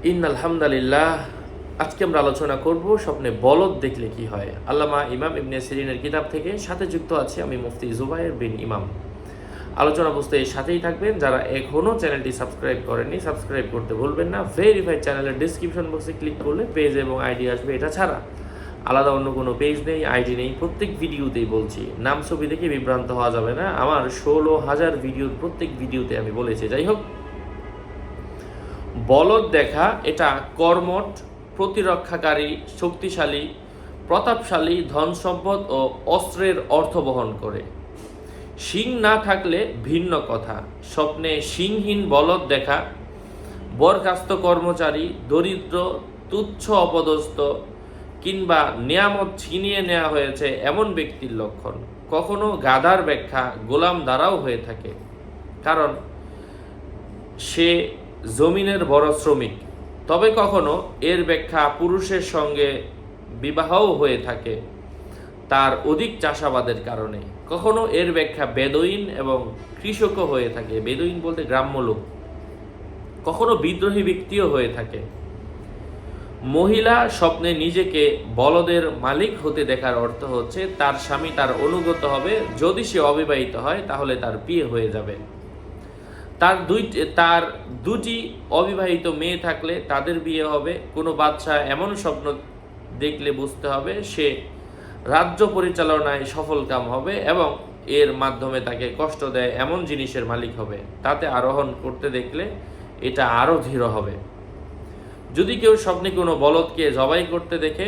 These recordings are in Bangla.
আলহামদুলিল্লাহ। আজকে আমরা আলোচনা করব স্বপ্নে বলদ দেখলে কি হয়। আল্লামা ইমাম ইবনে সিরিনের কিতাব থেকে সাথে যুক্ত আছি আমি মুফতি জুবায়ের বিন ইমাম। আলোচনা বুঝতে এর সাথেই থাকবেন। যারা এখনও চ্যানেলটি সাবস্ক্রাইব করেননি সাবস্ক্রাইব করতে ভুলবেন না। ভেরিফাইড চ্যানেলের ডিসক্রিপশন বক্সে ক্লিক করলে পেজ এবং আইডি আসবে। এটা ছাড়া আলাদা অন্য কোনো পেজ নেই, আইডি নেই। প্রত্যেক ভিডিওতেই বলছি, নাম ছবি দেখে বিভ্রান্ত হওয়া যাবে না। আমার 16,000 ভিডিওর প্রত্যেক ভিডিওতে আমি বলেছি। যাই হোক, বলদ দেখা এটা কর্মঠ, প্রতিরক্ষাকারী, শক্তিশালী, প্রতাপশালী, ধন সম্পদ ও অস্ত্রের অর্থ বহন করে। শিং না থাকলে ভিন্ন কথা। স্বপ্নে শিংহীন বলদ দেখা বরখাস্ত কর্মচারী, দরিদ্র, তুচ্ছ অপদস্থ কিংবা নিয়ামত ছিনিয়ে নেওয়া হয়েছে এমন ব্যক্তির লক্ষণ। কখনো গাধার ব্যাখ্যা গোলাম দ্বারাও হয়ে থাকে, কারণ সে জমিনের বড় শ্রমিক। তবে কখনো এর ব্যাখ্যা পুরুষের সঙ্গে বিবাহও হয়ে থাকে তার অধিক চাষাবাদের কারণে। কখনো এর ব্যাখ্যা বেদুইন এবং কৃষকও হয়ে থাকে, বেদুইন বলতে গ্রাম্য লোক। কখনো বিদ্রোহী ব্যক্তিও হয়ে থাকে। মহিলা স্বপ্নে নিজেকে বলদের মালিক হতে দেখার অর্থ হচ্ছে তার স্বামী তার অনুগত হবে। যদি সে অবিবাহিত হয় তাহলে তার বিয়ে হয়ে যাবে। তার দুটি অবিবাহিত মেয়ে থাকলে তাদের বিয়ে হবে। কোনো বাদশা এমন স্বপ্ন দেখলে বুঝতে হবে সে রাজ্য পরিচালনায় সফলকাম হবে এবং এর মাধ্যমে তাকে কষ্ট দেয় এমন জিনিসের মালিক হবে। তাতে আরোহণ করতে দেখলে এটা আরও ধীর হবে। যদি কেউ স্বপ্নে কোনো বলদকে জবাই করতে দেখে,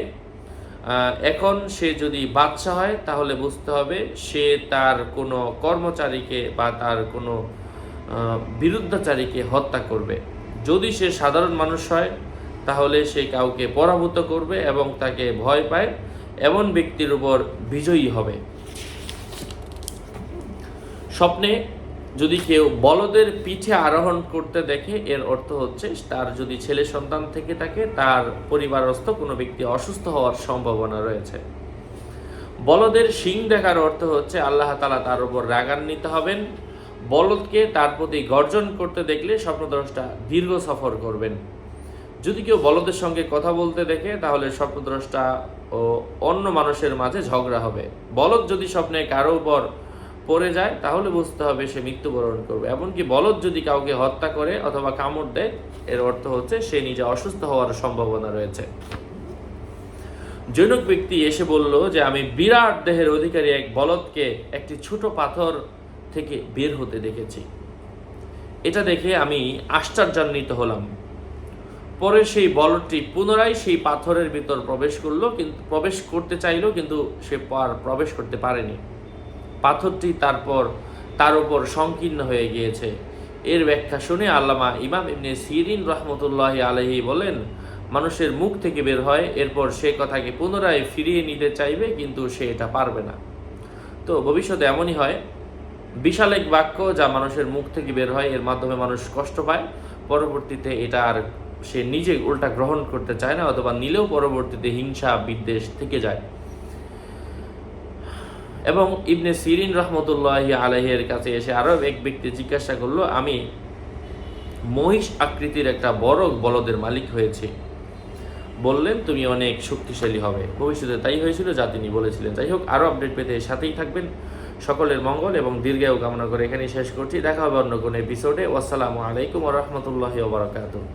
এখন সে যদি বাদশা হয় তাহলে বুঝতে হবে সে তার কোনো কর্মচারীকে বা তার কোনো বিরুদ্ধাচারীকে হত্যা করবে। যদি সে সাধারণ মানুষ হয় তাহলে সে কাউকে পরাভূত করবে এবং তাকে ভয় পায় এমন ব্যক্তির উপর বিজয়ী হবে। স্বপ্নে যদি কেউ বলদের পিঠে আরোহণ করতে দেখে, এর অর্থ হচ্ছে তার যদি ছেলে সন্তান থেকে থাকে তার পরিবারস্থ কোনো ব্যক্তি অসুস্থ হওয়ার সম্ভাবনা রয়েছে। বলদের শিং দেখার অর্থ হচ্ছে আল্লাহ তাআলা তার উপর রাগান্বিত হবেন। বলদকে তার প্রতি গর্জন করতে দেখলে স্বপ্নদ্রষ্টা দীর্ঘ সফর করবেন। যদি কেউ বলদের সঙ্গে কথা বলতে দেখে তাহলে স্বপ্নদ্রষ্টা ও অন্য মানুষের মাঝে ঝগড়া হবে। বলদ যদি স্বপ্নে কারো উপর পড়ে যায় তাহলে বুঝতে হবে সে মৃত্যুবরণ করবে। এমনকি বলদ যদি কাউকে হত্যা করে অথবা কামড় দেয়, এর অর্থ হচ্ছে সে নিজে অসুস্থ হওয়ার সম্ভাবনা রয়েছে। জনক ব্যক্তি এসে বলল যে আমি বিরাট দেহের অধিকারী এক বলদকে একটি ছোট পাথর থেকে বের হতে দেখেছি। এটা দেখে আমি আশ্চর্যান্বিত হলাম। পরে সেই বলদটি পুনরায় সেই পাথরের ভিতর প্রবেশ করতে চাইল, কিন্তু সে প্রবেশ করতে পারেনি। পাথরটি তার উপর সংকীর্ণ হয়ে গিয়েছে। এর ব্যাখ্যা শুনে আল্লামা ইমাম ইবনে সিরিন রহমতুল্লাহি আলাইহি বলেন, মানুষের মুখ থেকে বের হয়, এরপর সে কথাকে পুনরায় ফিরিয়ে নিতে চাইবে, কিন্তু সে এটা পারবে না। তো ভবিষ্যতে এমনই হয়, বিশাল এক বাক্য যা মানুষের মুখ থেকে বের হয়, এর মাধ্যমে মানুষ কষ্ট পায়। পরবর্তীতে এটা আর সে নিজে উল্টা গ্রহণ করতে চায় না, অথবা নিলেও পরবর্তীতে হিংসা বিদ্বেষ থেকে যায়। এবং ইবনে সিরিন রহমতুল্লাহি আলাইহির কাছে এসে আরও এক ব্যক্তি জিজ্ঞাসা করলো, আমি মহিষ আকৃতির একটা বড় বলদের মালিক হয়েছি। বললেন, তুমি অনেক শক্তিশালী হবে। ভবিষ্যতে তাই হয়েছিল যা তিনি বলেছিলেন। যাই হোক, আরও আপডেট পেতে সাথেই থাকবেন। সকলের মঙ্গল এবং দীর্ঘায়ু কামনা করে এখানেই শেষ করছি। দেখা হবে অন্য কোনো এপিসোডে। আসসালামু আলাইকুম ওয়া রাহমাতুল্লাহি ওয়া বারাকাতুহু।